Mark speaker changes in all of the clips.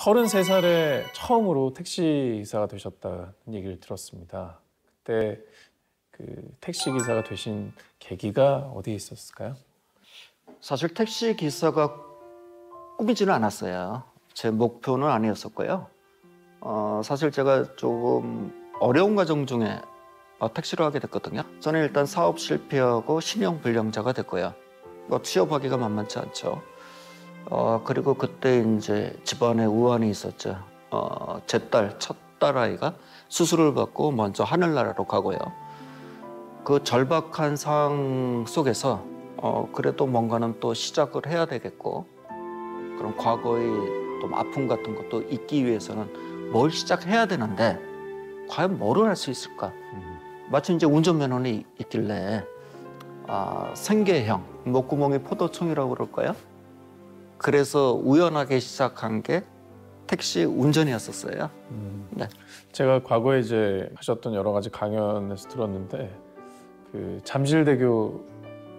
Speaker 1: 33살에 처음으로 택시 기사가 되셨다는 얘기를 들었습니다. 그때 그 택시 기사가 되신 계기가 어디에 있었을까요?
Speaker 2: 사실 택시 기사가 꿈이지는 않았어요. 제 목표는 아니었었고요. 사실 제가 조금 어려운 과정 중에 택시를 하게 됐거든요. 저는 일단 사업 실패하고 신용 불량자가 됐고요. 취업하기가 만만치 않죠. 그리고 그때 이제 집안에 우환이 있었죠. 제 첫 딸아이가 수술을 받고 먼저 하늘나라로 가고요. 그 절박한 상황 속에서 그래도 뭔가는 또 시작을 해야 되겠고, 그런 과거의 또 아픔 같은 것도 잊기 위해서는 뭘 시작해야 되는데 과연 뭐를 할 수 있을까? 마침 이제 운전면허는 있길래 생계형, 목구멍이 포도청이라고 그럴까요? 그래서 우연하게 시작한 게 택시 운전이었었어요. 네.
Speaker 1: 제가 과거에 이제 하셨던 여러 가지 강연에서 들었는데 그 잠실대교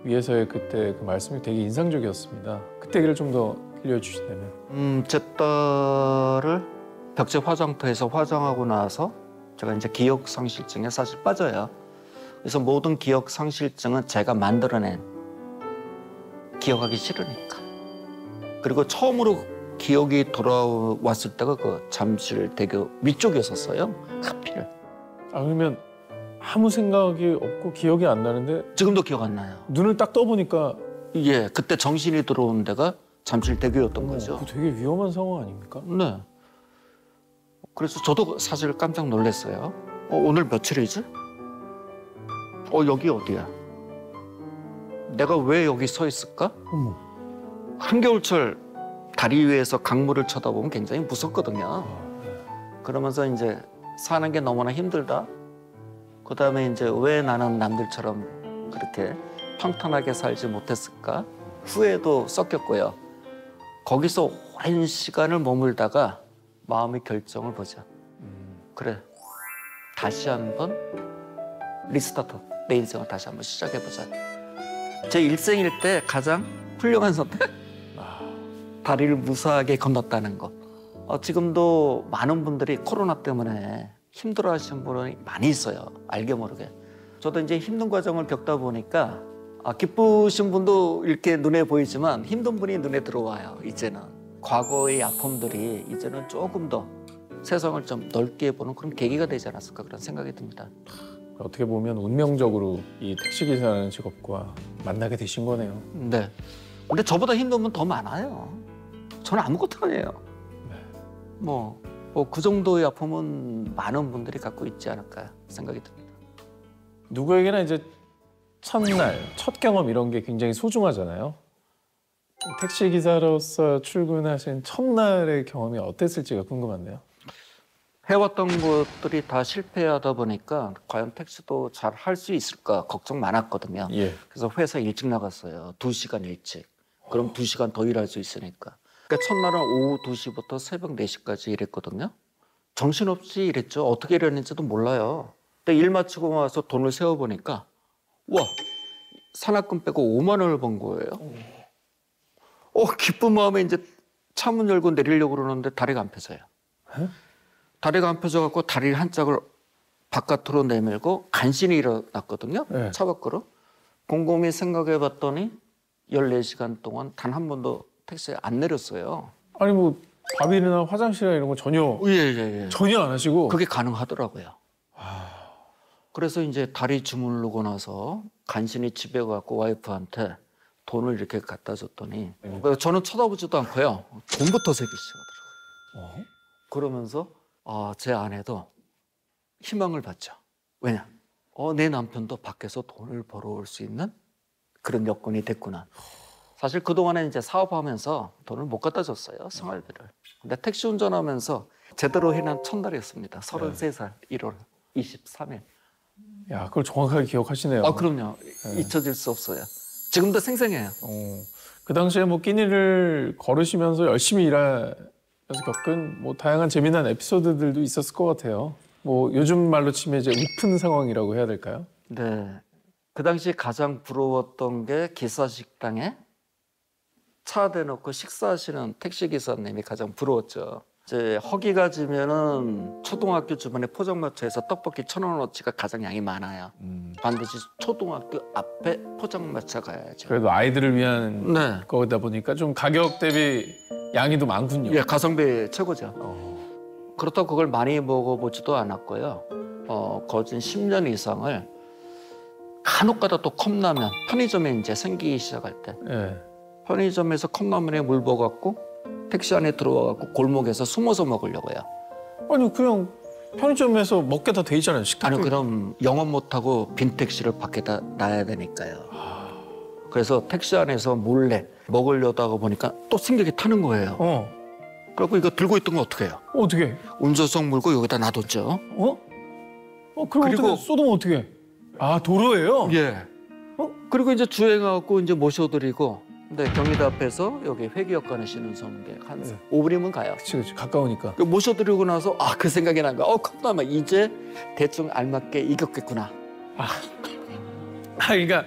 Speaker 1: 위에서의 그때 그 말씀이 되게 인상적이었습니다. 그때 얘기를 좀 더 들려주신다면.
Speaker 2: 제 딸을 벽제 화장터에서 화장하고 나서 제가 이제 기억 상실증에 사실 빠져요. 그래서 모든 기억 상실증은 제가 만들어낸, 기억하기 싫으니까. 그리고 처음으로 기억이 돌아왔을 때가 그 잠실대교 위쪽이었었어요. 하필.
Speaker 1: 그러면 아무 생각이 없고 기억이 안 나는데
Speaker 2: 지금도 기억 안 나요.
Speaker 1: 눈을 딱 떠보니까
Speaker 2: 예, 그때 정신이 들어온 데가 잠실대교였던 거죠.
Speaker 1: 그거 되게 위험한 상황 아닙니까?
Speaker 2: 네. 그래서 저도 사실 깜짝 놀랐어요. 오늘 며칠이지? 여기 어디야? 내가 왜 여기 서 있을까?
Speaker 1: 어머.
Speaker 2: 한겨울철 다리 위에서 강물을 쳐다보면 굉장히 무섭거든요. 그러면서 이제 사는 게 너무나 힘들다. 그다음에 이제 왜 나는 남들처럼 그렇게 평탄하게 살지 못했을까? 후회도 섞였고요. 거기서 오랜 시간을 머물다가 마음의 결정을 보자. 그래, 다시 한번 리스타트. 내 인생을 다시 한번 시작해보자. 제 일생일 때 가장 훌륭한 선택? 다리를 무사하게 건넜다는 거. 지금도 많은 분들이 코로나 때문에 힘들어하시는 분이 많이 있어요. 알게 모르게. 저도 이제 힘든 과정을 겪다 보니까 기쁘신 분도 이렇게 눈에 보이지만 힘든 분이 눈에 들어와요. 이제는 과거의 아픔들이 이제는 조금 더 세상을 좀 넓게 보는 그런 계기가 되지 않았을까 그런 생각이 듭니다.
Speaker 1: 어떻게 보면 운명적으로 이 택시기사라는 직업과 만나게 되신 거네요.
Speaker 2: 네. 근데 저보다 힘든 분 더 많아요. 저는 아무것도 아니에요. 뭐 그 정도의 아픔은 많은 분들이 갖고 있지 않을까 생각이 듭니다.
Speaker 1: 누구에게나 이제 첫날, 첫 경험 이런 게 굉장히 소중하잖아요. 택시기사로서 출근하신 첫날의 경험이 어땠을지가 궁금한데요.
Speaker 2: 해왔던 것들이 다 실패하다 보니까 과연 택시도 잘 할 수 있을까 걱정 많았거든요.
Speaker 1: 예.
Speaker 2: 그래서 회사 일찍 나갔어요. 2시간 일찍. 그럼 2시간 더 일할 수 있으니까. 그러니까 첫날은 오후 2시부터 새벽 4시까지 일했거든요. 정신없이 일했죠. 어떻게 일했는지도 몰라요. 근데 일 마치고 와서 돈을 세어보니까 와, 산악금 빼고 5만 원을 번 거예요. 기쁜 마음에 이제 차문 열고 내리려고 그러는데 다리가 안 펴져요.
Speaker 1: 에?
Speaker 2: 다리가 안 펴져갖고 다리 한 짝을 바깥으로 내밀고 간신히 일어났거든요.
Speaker 1: 네.
Speaker 2: 차 밖으로. 곰곰이 생각해봤더니 14시간 동안 단 한 번도 택시에 안 내렸어요.
Speaker 1: 아니 뭐 밥이나 화장실이나 이런 거 전혀
Speaker 2: 예.
Speaker 1: 전혀 안 하시고
Speaker 2: 그게 가능하더라고요. 그래서 이제 다리 주물르고 나서 간신히 집에 가고 와이프한테 돈을 이렇게 갖다 줬더니 저는 쳐다보지도 않고요. 돈부터 세기 시작하더라고요. 그러면서 제 아내도 희망을 받죠. 왜냐? 내 남편도 밖에서 돈을 벌어올 수 있는 그런 여건이 됐구나. 사실 그동안에 이제 사업하면서 돈을 못 갖다 줬어요. 생활비를. 근데 택시 운전하면서 제대로 해낸 첫날이었습니다. 33살 1월 23일.
Speaker 1: 야, 그걸 정확하게 기억하시네요.
Speaker 2: 그럼요. 잊혀질 수 없어요. 지금도 생생해요.
Speaker 1: 그 당시에 뭐 끼니를 걸으시면서 열심히 일하면서 겪은 뭐 다양한 재미난 에피소드들도 있었을 것 같아요. 뭐 요즘 말로 치면 이제 우픈 상황이라고 해야 될까요?
Speaker 2: 네. 그 당시 가장 부러웠던 게 기사 식당에 차 대놓고 식사하시는 택시 기사님이 가장 부러웠죠. 이제 허기가 지면은 초등학교 주변에 포장마차에서 떡볶이 1,000원어치가 가장 양이 많아요. 반드시 초등학교 앞에 포장마차 가야죠.
Speaker 1: 그래도 아이들을 위한
Speaker 2: 네.
Speaker 1: 거다 보니까 좀 가격 대비 양이 더 많군요.
Speaker 2: 예, 가성비 최고죠.
Speaker 1: 어.
Speaker 2: 그렇다고 그걸 많이 먹어보지도 않았고요. 거진 10년 이상을 간혹가다 또 컵라면 편의점에 이제 생기기 시작할 때
Speaker 1: 예.
Speaker 2: 편의점에서 컵라면에 물 부어갖고 택시 안에 들어와갖고 골목에서 숨어서 먹으려고요.
Speaker 1: 아니 그냥 편의점에서 먹게 다 돼 있잖아요. 식탁.
Speaker 2: 아니 그럼 영업 못하고 빈 택시를 밖에다 놔야 되니까요. 그래서 택시 안에서 몰래 먹으려다가 보니까 또 승객이 타는 거예요. 그래갖고 이거 들고 있던 거 어떻게 해요?
Speaker 1: 어떻게?
Speaker 2: 운전석 물고 여기다 놔뒀죠.
Speaker 1: 그럼
Speaker 2: 그리고-
Speaker 1: 어떻게 쏟으면 어떻게? 아 도로예요?
Speaker 2: 예. 그리고 이제 주행하고 이제 모셔드리고 근데 경희대 앞에서 여기 회기역관에 쉬는 성객 한
Speaker 1: 네.
Speaker 2: 5분이면 가요.
Speaker 1: 그치 가까우니까.
Speaker 2: 그 모셔드리고 나서 그 생각이 난 거야. 컵라면 이제 대충 알맞게 익었겠구나.
Speaker 1: 그러니까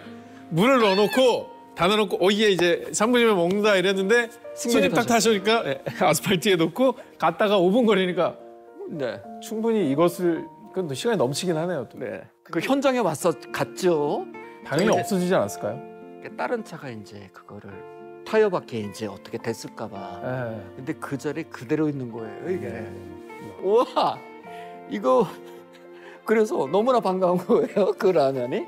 Speaker 1: 물을 넣어놓고 닫아놓고 얘 이제 3분이면 먹는다 이랬는데 손님 딱 타시니까 아스팔트에 놓고 갔다가 5분 걸리니까
Speaker 2: 네.
Speaker 1: 충분히 이것을 그건 또 시간이 넘치긴 하네요. 또.
Speaker 2: 네. 그 현장에 와서 갔죠.
Speaker 1: 당연히
Speaker 2: 근데-
Speaker 1: 없어지지 않았을까요?
Speaker 2: 다른 차가 이제 그거를 타이어 밖에 이제 어떻게 됐을까봐.
Speaker 1: 예.
Speaker 2: 근데 그 자리에 그대로 있는 거예요 이게.
Speaker 1: 네.
Speaker 2: 우와 이거 그래서 너무나 반가운 거예요 그 라면이.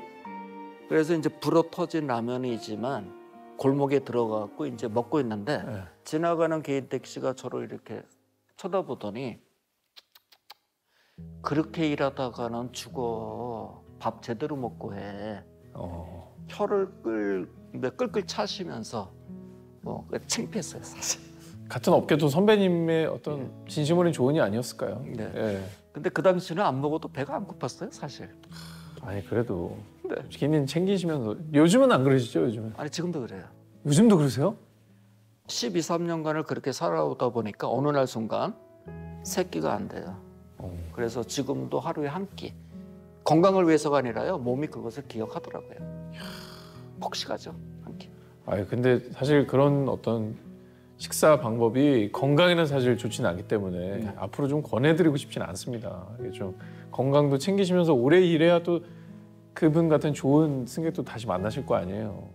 Speaker 2: 그래서 이제 불어 터진 라면이지만 골목에 들어가고 이제 먹고 있는데
Speaker 1: 예.
Speaker 2: 지나가는 개인 택시가 저를 이렇게 쳐다보더니 그렇게 일하다가는 죽어. 밥 제대로 먹고 해. 혀를 끌끌 차시면서 뭐 창피했어요 사실.
Speaker 1: 같은 업계도 선배님의 어떤 진심 어린 조언이 아니었을까요?
Speaker 2: 네.
Speaker 1: 예.
Speaker 2: 근데 그 당시는 안 먹어도 배가 안 고팠어요 사실.
Speaker 1: 아니 그래도
Speaker 2: 네.
Speaker 1: 개인 챙기시면서 요즘은 안 그러시죠? 요즘은?
Speaker 2: 아니 지금도 그래요.
Speaker 1: 요즘도 그러세요?
Speaker 2: 12, 3년간을 그렇게 살아오다 보니까 어느 날 순간 세 끼가 안 돼요. 그래서 지금도 하루에 한 끼. 건강을 위해서가 아니라요. 몸이 그것을 기억하더라고요. 폭식하죠. 한 끼.
Speaker 1: 아니 근데 사실 그런 어떤 식사 방법이 건강에는 사실 좋지는 않기 때문에 앞으로 좀 권해드리고 싶지는 않습니다. 이게 좀 건강도 챙기시면서 오래 일해야 또 그분 같은 좋은 승객도 다시 만나실 거 아니에요.